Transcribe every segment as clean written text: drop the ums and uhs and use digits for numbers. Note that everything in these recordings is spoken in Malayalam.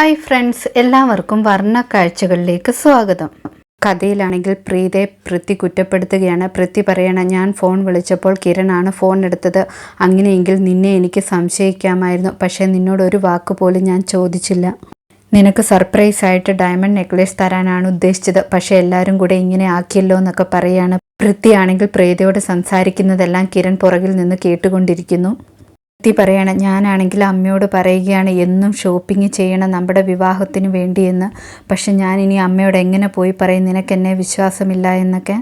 ഹായ് ഫ്രണ്ട്സ്, എല്ലാവർക്കും വർണ്ണ കാഴ്ചകളിലേക്ക് സ്വാഗതം. കഥയിലാണെങ്കിൽ പ്രീതയെ പൃഥ്വി കുറ്റപ്പെടുത്തുകയാണ്. പൃഥ്വി പറയണം, ഞാൻ ഫോൺ വിളിച്ചപ്പോൾ കിരണാണ് ഫോൺ എടുത്തത്. അങ്ങനെയെങ്കിൽ നിന്നെ എനിക്ക് സംശയിക്കാമായിരുന്നു. പക്ഷേ നിന്നോടൊരു വാക്ക് പോലും ഞാൻ ചോദിച്ചില്ല. നിനക്ക് സർപ്രൈസ് ആയിട്ട് ഡയമണ്ട് നെക്ലേസ് തരാനാണ് ഉദ്ദേശിച്ചത്. പക്ഷേ എല്ലാവരും കൂടെ ഇങ്ങനെ ആക്കിയല്ലോ എന്നൊക്കെ പറയാണ്. പൃഥ്വി ആണെങ്കിൽ പ്രീതയോട് സംസാരിക്കുന്നതെല്ലാം കിരൺ പുറകിൽ നിന്ന് കേട്ടുകൊണ്ടിരിക്കുന്നു. പൃഥ്വി പറയാണ്, ഞാനാണെങ്കിൽ അമ്മയോട് പറയുകയാണ് എന്നും ഷോപ്പിംഗ് ചെയ്യണം നമ്മുടെ വിവാഹത്തിന് വേണ്ടിയെന്ന്. പക്ഷെ ഞാൻ ഇനി അമ്മയോട് എങ്ങനെ പോയി പറയും, നിനക്കെന്നെ വിശ്വാസമില്ല എന്നൊക്കെ.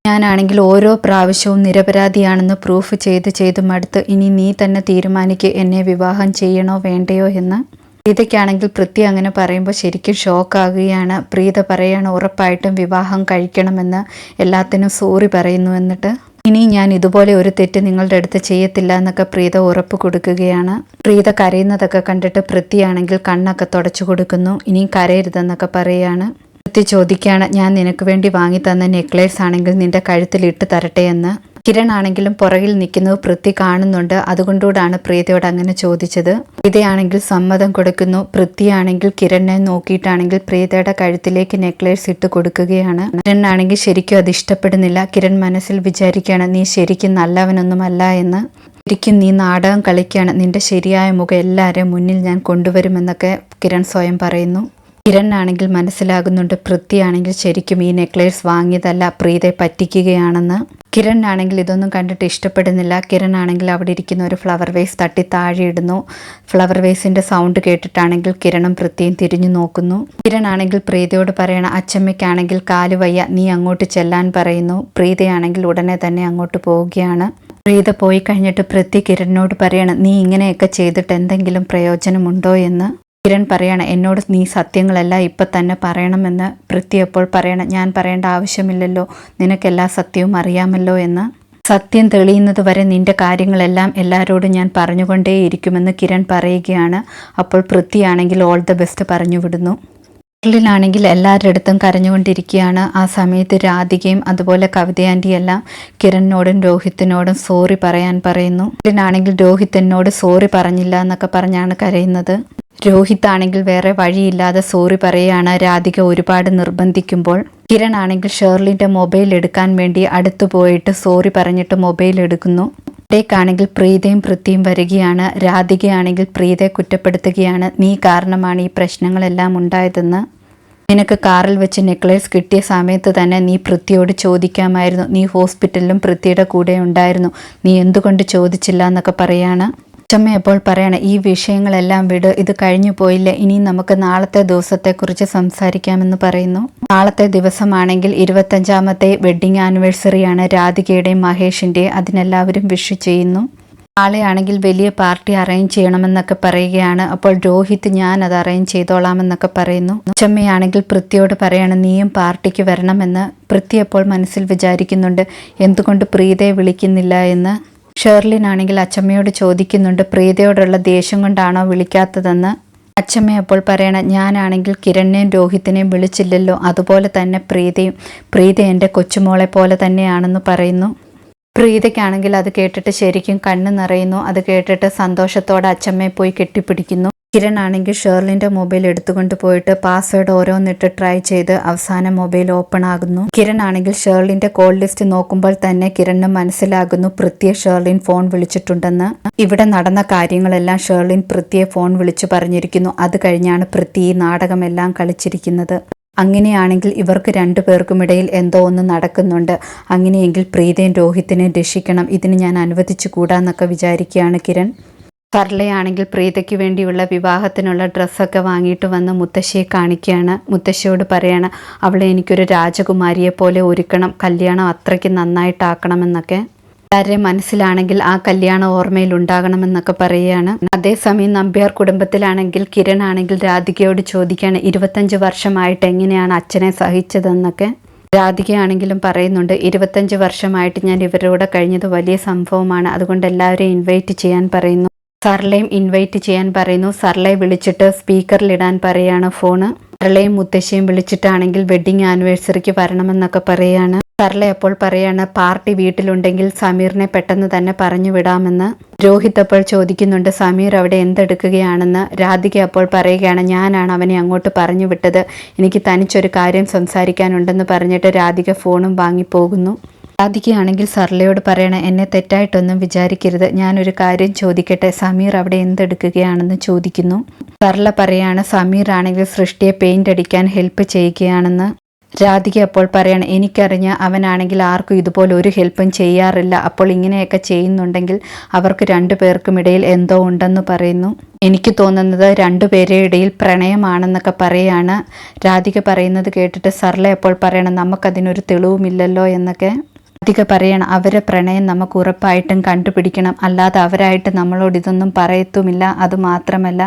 ഞാനാണെങ്കിൽ ഓരോ പ്രാവശ്യവും നിരപരാധിയാണെന്ന് പ്രൂഫ് ചെയ്ത് മടുത്ത്. ഇനി നീ തന്നെ തീരുമാനിക്ക്, എന്നെ വിവാഹം ചെയ്യണോ വേണ്ടയോ എന്ന്. പ്രീതയ്ക്കാണെങ്കിൽ പൃഥ്വി അങ്ങനെ പറയുമ്പോൾ ശരിക്കും ഷോക്കാകുകയാണ്. പ്രീത പറയാണ്, ഉറപ്പായിട്ടും വിവാഹം കഴിക്കണമെന്ന്, എല്ലാത്തിനും സോറി പറയുന്നു. എന്നിട്ട് ഇനി ഞാൻ ഇതുപോലെ ഒരു തെറ്റ് നിങ്ങളുടെ അടുത്ത് ചെയ്യത്തില്ല എന്നൊക്കെ പ്രീത ഉറപ്പ് കൊടുക്കുകയാണ്. പ്രീത കരയുന്നതൊക്കെ കണ്ടിട്ട് പൃഥ്വിയാണെങ്കിൽ കണ്ണൊക്കെ തുടച്ചു കൊടുക്കുന്നു. ഇനിയും കരയരുതെന്നൊക്കെ പറയുകയാണ്. പൃഥ്വി ചോദിക്കുകയാണ്, ഞാൻ നിനക്ക് വേണ്ടി വാങ്ങി തന്ന നെക്ലേസ് ആണെങ്കിൽ നിന്റെ കഴുത്തിൽ ഇട്ട് തരട്ടെ എന്ന്. കിരൺ ആണെങ്കിലും പുറകിൽ നിൽക്കുന്നത് പൃഥ്വി കാണുന്നുണ്ട്. അതുകൊണ്ടുകൂടാണ് പ്രീതയോട് അങ്ങനെ ചോദിച്ചത്. പ്രീതയാണെങ്കിൽ സമ്മതം കൊടുക്കുന്നു. പൃഥ്വിയാണെങ്കിൽ കിരണിനെ നോക്കിയിട്ടാണെങ്കിൽ പ്രീതയുടെ കഴുത്തിലേക്ക് നെക്ലേസ് ഇട്ട് കൊടുക്കുകയാണ്. കിരണാണെങ്കിൽ ശരിക്കും അത് ഇഷ്ടപ്പെടുന്നില്ല. കിരൺ മനസ്സിൽ വിചാരിക്കുകയാണ്, നീ ശരിക്കും നല്ലവനൊന്നുമല്ല എന്ന്. ശരിക്കും നീ നാടകം കളിക്കുകയാണ്. നിന്റെ ശരിയായ മുഖം എല്ലാവരെയും മുന്നിൽ ഞാൻ കൊണ്ടുവരുമെന്നൊക്കെ കിരൺ സ്വയം പറയുന്നു. കിരണാണെങ്കിൽ മനസ്സിലാകുന്നുണ്ട് പൃഥ്വിയാണെങ്കിൽ ശരിക്കും ഈ നെക്ലേസ് വാങ്ങിയതല്ല, പ്രീതയെ പറ്റിക്കുകയാണെന്ന്. കിരണാണെങ്കിൽ ഇതൊന്നും കണ്ടിട്ട് ഇഷ്ടപ്പെടുന്നില്ല. കിരണാണെങ്കിൽ അവിടെ ഇരിക്കുന്ന ഒരു ഫ്ലവർ വേസ് തട്ടി താഴെ ഇടുന്നു. ഫ്ലവർ വേസിൻ്റെ സൗണ്ട് കേട്ടിട്ടാണെങ്കിൽ കിരണും പൃഥ്വിയും തിരിഞ്ഞു നോക്കുന്നു. കിരണാണെങ്കിൽ പ്രീതയോട് പറയണം, അച്ചമ്മയ്ക്കാണെങ്കിൽ കാല് വയ്യ, നീ അങ്ങോട്ട് ചെല്ലാൻ പറയുന്നു. പ്രീതയാണെങ്കിൽ ഉടനെ തന്നെ അങ്ങോട്ട് പോവുകയാണ്. പ്രീത പോയി കഴിഞ്ഞിട്ട് പൃഥ്വി കിരണിനോട് പറയണം, നീ ഇങ്ങനെയൊക്കെ ചെയ്തിട്ട് എന്തെങ്കിലും പ്രയോജനമുണ്ടോ എന്ന്. കിരൺ പറയണം, എന്നോട് നീ സത്യങ്ങളെല്ലാം ഇപ്പം തന്നെ പറയണമെന്ന്. പൃഥ്വി അപ്പോൾ പറയണം, ഞാൻ പറയേണ്ട ആവശ്യമില്ലല്ലോ, നിനക്കെല്ലാ സത്യവും അറിയാമല്ലോ എന്ന്. സത്യം തെളിയുന്നത് വരെ നിന്റെ കാര്യങ്ങളെല്ലാം എല്ലാവരോടും ഞാൻ പറഞ്ഞുകൊണ്ടേയിരിക്കുമെന്ന് കിരൺ പറയുകയാണ്. അപ്പോൾ പൃഥ്വിയാണെങ്കിൽ ഓൾ ദ ബെസ്റ്റ് പറഞ്ഞു വിടുന്നു. ിലാണെങ്കിൽ എല്ലാവരുടെ അടുത്തും കരഞ്ഞുകൊണ്ടിരിക്കുകയാണ്. ആ സമയത്ത് രാധികയും അതുപോലെ കവിത ആൻറ്റിയെല്ലാം കിരണിനോടും രോഹിത്തിനോടും സോറി പറയാൻ പറയുന്നു. കിരണിനാണെങ്കിൽ രോഹിത് എന്നോട് സോറി പറഞ്ഞില്ല എന്നൊക്കെ പറഞ്ഞാണ് കരയുന്നത്. രോഹിത് ആണെങ്കിൽ വേറെ വഴിയില്ലാതെ സോറി പറയുകയാണ്. രാധിക ഒരുപാട് നിർബന്ധിക്കുമ്പോൾ കിരൺ ആണെങ്കിൽ ഷേർലിൻ്റെ മൊബൈൽ എടുക്കാൻ വേണ്ടി അടുത്തു പോയിട്ട് സോറി പറഞ്ഞിട്ട് മൊബൈൽ എടുക്കുന്നു. ാണെങ്കിൽ പ്രീതയും പൃഥ്വിയും വരികയാണ്. രാധികയാണെങ്കിൽ പ്രീതയെ കുറ്റപ്പെടുത്തുകയാണ്, നീ കാരണമാണ് ഈ പ്രശ്നങ്ങളെല്ലാം ഉണ്ടായതെന്ന്. നിനക്ക് കാറിൽ വെച്ച് നെക്ലേസ് കിട്ടിയ സമയത്ത് തന്നെ നീ പൃഥ്വിയോട് ചോദിക്കാമായിരുന്നു. നീ ഹോസ്പിറ്റലിലും പൃഥ്വിയുടെ കൂടെ ഉണ്ടായിരുന്നു, നീ എന്തുകൊണ്ട് ചോദിച്ചില്ല എന്നൊക്കെ പറയാണ്. അച്ചമ്മ എപ്പോൾ പറയണം, ഈ വിഷയങ്ങളെല്ലാം വിട്, ഇത് കഴിഞ്ഞു പോയില്ല, ഇനി നമുക്ക് നാളത്തെ ദിവസത്തെക്കുറിച്ച് സംസാരിക്കാമെന്ന് പറയുന്നു. നാളത്തെ ദിവസമാണെങ്കിൽ 25ാമത്തെ വെഡ്ഡിങ് ആനിവേഴ്സറിയാണ് രാധികയുടെയും മഹേഷിൻ്റെയും. അതിനെല്ലാവരും വിഷ് ചെയ്യുന്നു. നാളെയാണെങ്കിൽ വലിയ പാർട്ടി അറേഞ്ച് ചെയ്യണമെന്നൊക്കെ പറയുകയാണ്. അപ്പോൾ രോഹിത് ഞാൻ അത് അറേഞ്ച് ചെയ്തോളാമെന്നൊക്കെ പറയുന്നു. അച്ചമ്മയാണെങ്കിൽ പൃഥ്വിയോട് പറയാണ്, നീയും പാർട്ടിക്ക് വരണമെന്ന്. പൃഥ്വി അപ്പോൾ മനസ്സിൽ വിചാരിക്കുന്നുണ്ട്, എന്തുകൊണ്ട് പ്രീതയെ വിളിക്കുന്നില്ല എന്ന്. ഷേർലിനാണെങ്കിൽ അച്ചമ്മയോട് ചോദിക്കുന്നുണ്ട്, പ്രീതയോടുള്ള ദേഷ്യം കൊണ്ടാണോ വിളിക്കാത്തതെന്ന്. അച്ചമ്മ അപ്പോൾ പറയണം, ഞാനാണെങ്കിൽ കിരണിനെയും രോഹിത്തിനെയും വിളിച്ചില്ലല്ലോ, അതുപോലെ തന്നെ പ്രീത എൻ്റെ കൊച്ചുമോളെ പോലെ തന്നെയാണെന്ന് പറയുന്നു. പ്രീതയ്ക്കാണെങ്കിൽ അത് കേട്ടിട്ട് ശരിക്കും കണ്ണ് നിറയുന്നു. അത് കേട്ടിട്ട് സന്തോഷത്തോടെ അച്ചമ്മയെ പോയി കെട്ടിപ്പിടിക്കുന്നു. കിരൺ ആണെങ്കിൽ ഷേർലിൻ്റെ മൊബൈൽ എടുത്തുകൊണ്ട് പോയിട്ട് പാസ്വേഡ് ഓരോന്നിട്ട് ട്രൈ ചെയ്ത് അവസാനം മൊബൈൽ ഓപ്പൺ ആകുന്നു. കിരൺ ആണെങ്കിൽ ഷേർലിൻ്റെ കോൾ ലിസ്റ്റ് നോക്കുമ്പോൾ തന്നെ കിരണിന് മനസ്സിലാകുന്നു പൃഥ്വിയെ ഷേർലിൻ ഫോൺ വിളിച്ചിട്ടുണ്ടെന്ന്. ഇവിടെ നടന്ന കാര്യങ്ങളെല്ലാം ഷേർലിൻ പൃഥ്വിയെ ഫോൺ വിളിച്ചു പറഞ്ഞിരിക്കുന്നു. അത് കഴിഞ്ഞാണ് പൃഥ്വി ഈ നാടകമെല്ലാം കളിച്ചിരിക്കുന്നത്. അങ്ങനെയാണെങ്കിൽ ഇവർക്ക് രണ്ടുപേർക്കുമിടയിൽ എന്തോ ഒന്ന് നടക്കുന്നുണ്ട്. അങ്ങനെയെങ്കിൽ പ്രീതയും രോഹിത്തിനെയും രക്ഷിക്കണം, ഇതിന് ഞാൻ അനുവദിച്ചു കൂടാന്നൊക്കെ വിചാരിക്കുകയാണ് കിരൺ. സർലയാണെങ്കിൽ പ്രീതയ്ക്ക് വേണ്ടിയുള്ള വിവാഹത്തിനുള്ള ഡ്രസ്സൊക്കെ വാങ്ങിയിട്ട് വന്ന് മുത്തശ്ശിയെ കാണിക്കുകയാണ്. മുത്തശ്ശിയോട് പറയാണ്, അവളെ എനിക്കൊരു രാജകുമാരിയെ പോലെ ഒരുക്കണം, കല്യാണം അത്രയ്ക്ക് നന്നായിട്ടാക്കണമെന്നൊക്കെ. എല്ലാവരുടെയും മനസ്സിലാണെങ്കിൽ ആ കല്യാണം ഓർമ്മയിൽ ഉണ്ടാകണമെന്നൊക്കെ പറയുകയാണ്. അതേസമയം നമ്പ്യാർ കുടുംബത്തിലാണെങ്കിൽ കിരൺ ആണെങ്കിൽ രാധികയോട് ചോദിക്കുകയാണ്, 25 വർഷമായിട്ട് എങ്ങനെയാണ് അച്ഛനെ സഹിച്ചതെന്നൊക്കെ. രാധികയാണെങ്കിലും പറയുന്നുണ്ട്, 25 വർഷമായിട്ട് ഞാൻ ഇവരോട് കഴിഞ്ഞത് വലിയ സംഭവമാണ്, അതുകൊണ്ട് എല്ലാവരെയും ഇൻവൈറ്റ് ചെയ്യാൻ പറയുന്നു. സർലയും ഇൻവൈറ്റ് ചെയ്യാൻ പറയുന്നു. സർലയെ വിളിച്ചിട്ട് സ്പീക്കറിലിടാൻ പറയുകയാണ് ഫോണ്. സർലയും മുത്തശ്ശിയും വിളിച്ചിട്ടാണെങ്കിൽ വെഡ്ഡിങ് ആനിവേഴ്സറിക്ക് വരണമെന്നൊക്കെ പറയുകയാണ്. സർല അപ്പോൾ പറയാണ് പാർട്ടി വീട്ടിലുണ്ടെങ്കിൽ സമീറിനെ പെട്ടെന്ന് തന്നെ പറഞ്ഞു വിടാമെന്ന്. രോഹിത് അപ്പോൾ ചോദിക്കുന്നുണ്ട് സമീർ അവിടെ എന്തെടുക്കുകയാണെന്ന്. രാധിക അപ്പോൾ പറയുകയാണ് ഞാനാണ് അവനെ അങ്ങോട്ട് പറഞ്ഞു വിട്ടത്, എനിക്ക് തനിച്ചൊരു കാര്യം സംസാരിക്കാനുണ്ടെന്ന് പറഞ്ഞിട്ട് രാധിക ഫോണും വാങ്ങി പോകുന്നു. രാധികയാണെങ്കിൽ സർലയോട് പറയണ എന്നെ തെറ്റായിട്ടൊന്നും വിചാരിക്കരുത്, ഞാനൊരു കാര്യം ചോദിക്കട്ടെ, സമീർ അവിടെ എന്തെടുക്കുകയാണെന്ന് ചോദിക്കുന്നു. സർല പറയാണ് സമീർ ആണെങ്കിൽ സൃഷ്ടിയെ പെയിന്റ് അടിക്കാൻ ഹെൽപ്പ് ചെയ്യുകയാണെന്ന്. രാധിക അപ്പോൾ പറയാണ് എനിക്കറിഞ്ഞ അവനാണെങ്കിൽ ആർക്കും ഇതുപോലെ ഒരു ഹെൽപ്പും ചെയ്യാറില്ല, അപ്പോൾ ഇങ്ങനെയൊക്കെ ചെയ്യുന്നുണ്ടെങ്കിൽ അവർക്ക് രണ്ടുപേർക്കും ഇടയിൽ എന്തോ ഉണ്ടെന്ന് പറയുന്നു. എനിക്ക് തോന്നുന്നത് രണ്ടുപേരുടെ ഇടയിൽ പ്രണയമാണെന്നൊക്കെ പറയാണ്. രാധിക പറയുന്നത് കേട്ടിട്ട് സർല അപ്പോൾ പറയണം നമുക്കതിനൊരു തെളിവുമില്ലല്ലോ എന്നൊക്കെ. രാധിക പറയണം അവരെ പ്രണയം നമുക്ക് ഉറപ്പായിട്ടും കണ്ടുപിടിക്കണം, അല്ലാതെ അവരായിട്ട് നമ്മളോട് ഇതൊന്നും പറയത്തുമില്ല, അതുമാത്രമല്ല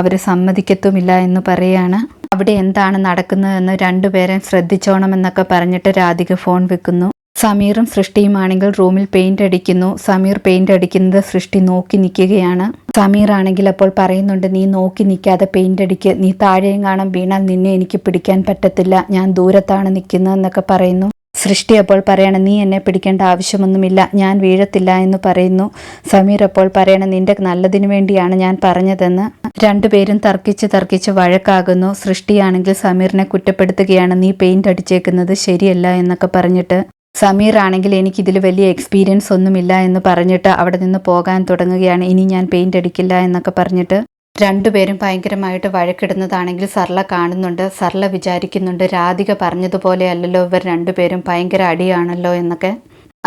അവർ സമ്മതിക്കത്തുമില്ല എന്ന് പറയാണ്. അവിടെ എന്താണ് നടക്കുന്നതെന്ന് രണ്ടുപേരെയും ശ്രദ്ധിച്ചോണമെന്നൊക്കെ പറഞ്ഞിട്ട് രാധിക ഫോൺ വെക്കുന്നു. സമീറും സൃഷ്ടിയുമാണെങ്കിൽ റൂമിൽ പെയിന്റ് അടിക്കുന്നു. സമീർ പെയിന്റ് അടിക്കുന്നത് സൃഷ്ടി നോക്കി നിൽക്കുകയാണ്. സമീർ ആണെങ്കിൽ അപ്പോൾ പറയുന്നുണ്ട് നീ നോക്കി നിൽക്കാതെ പെയിന്റ് അടിക്ക്, നീ താഴെയും കാണാൻ വീണാൽ നിന്നെ എനിക്ക് പിടിക്കാൻ പറ്റത്തില്ല, ഞാൻ ദൂരത്താണ് നിൽക്കുന്നതെന്നൊക്കെ പറയുന്നു. സൃഷ്ടി അപ്പോൾ പറയണം നീ എന്നെ പിടിക്കേണ്ട ആവശ്യമൊന്നുമില്ല, ഞാൻ വീഴത്തില്ല എന്ന് പറയുന്നു. സമീർ അപ്പോൾ പറയണം നിന്റെ നല്ലതിനു വേണ്ടിയാണ് ഞാൻ പറഞ്ഞതെന്ന്. രണ്ടുപേരും തർക്കിച്ച് വഴക്കാകുന്നു. സൃഷ്ടിയാണെങ്കിൽ സമീറിനെ കുറ്റപ്പെടുത്തുകയാണ്, നീ പെയിന്റ് അടിച്ചേക്കുന്നത് ശരിയല്ല എന്നൊക്കെ പറഞ്ഞിട്ട്. സമീർ ആണെങ്കിൽ എനിക്കിതിൽ വലിയ എക്സ്പീരിയൻസ് ഒന്നുമില്ല എന്ന് പറഞ്ഞിട്ട് അവിടെ നിന്ന് പോകാൻ തുടങ്ങുകയാണ്. ഇനി ഞാൻ പെയിന്റ് അടിക്കില്ല എന്നൊക്കെ പറഞ്ഞിട്ട്. രണ്ടുപേരും ഭയങ്കരമായിട്ട് വഴക്കിടുന്നതാണെങ്കിൽ സർല കാണുന്നുണ്ട്. സർല വിചാരിക്കുന്നുണ്ട് രാധിക പറഞ്ഞതുപോലെ അല്ലല്ലോ ഇവർ രണ്ടുപേരും, ഭയങ്കര അടിയാണല്ലോ എന്നൊക്കെ.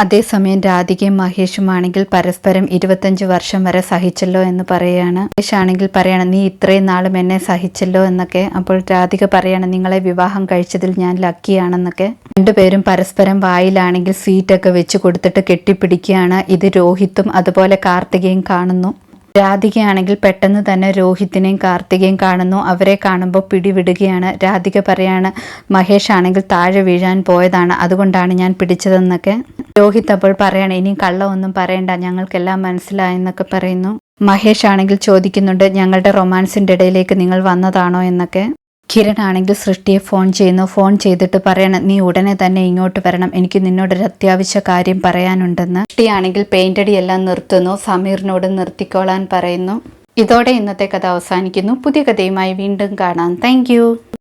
അതേസമയം രാധികയും മഹേഷുമാണെങ്കിൽ പരസ്പരം 25 വർഷം വരെ സഹിച്ചല്ലോ എന്ന് പറയുകയാണ്. മഹേഷ് ആണെങ്കിൽ പറയണം നീ ഇത്രയും നാളും എന്നെ സഹിച്ചല്ലോ എന്നൊക്കെ. അപ്പോൾ രാധിക പറയണം നിങ്ങളെ വിവാഹം കഴിച്ചതിൽ ഞാൻ ലക്കിയാണെന്നൊക്കെ. രണ്ടുപേരും പരസ്പരം വായിലാണെങ്കിൽ സ്വീറ്റൊക്കെ വെച്ച് കൊടുത്തിട്ട് കെട്ടിപ്പിടിക്കുകയാണ്. ഇത് രോഹിത്തും അതുപോലെ കാർത്തികയും കാണുന്നു. രാധികയാണെങ്കിൽ പെട്ടെന്ന് തന്നെ രോഹിത്തിനെയും കാർത്തികയും കാണുന്നു. അവരെ കാണുമ്പോൾ പിടിവിടുകയാണ്. രാധിക പറയാണ് മഹേഷ് ആണെങ്കിൽ താഴെ വീഴാൻ പോയതാണ്, അതുകൊണ്ടാണ് ഞാൻ പിടിച്ചതെന്നൊക്കെ. രോഹിത് അപ്പോൾ പറയാണ് ഇനി കള്ളമൊന്നും പറയണ്ട, ഞങ്ങൾക്കെല്ലാം മനസ്സിലായെന്നൊക്കെ പറയുന്നു. മഹേഷ് ആണെങ്കിൽ ചോദിക്കുന്നുണ്ട് ഞങ്ങളുടെ റൊമാൻസിൻ്റെ ഇടയിലേക്ക് നിങ്ങൾ വന്നതാണോ എന്നൊക്കെ. കിരൺ ആണെങ്കിൽ സൃഷ്ടിയെ ഫോൺ ചെയ്യുന്നു. ഫോൺ ചെയ്തിട്ട് പറയണം നീ ഉടനെ തന്നെ ഇങ്ങോട്ട് വരണം, എനിക്ക് നിന്നോടൊരു അത്യാവശ്യ കാര്യം പറയാനുണ്ടെന്ന്. സൃഷ്ടിയാണെങ്കിൽ പെയിന്റടി എല്ലാം നിർത്തുന്നു. സമീറിനോട് നിർത്തിക്കോളാൻ പറയുന്നു. ഇതോടെ ഇന്നത്തെ കഥ അവസാനിക്കുന്നു. പുതിയ കഥയുമായി വീണ്ടും കാണാം. താങ്ക്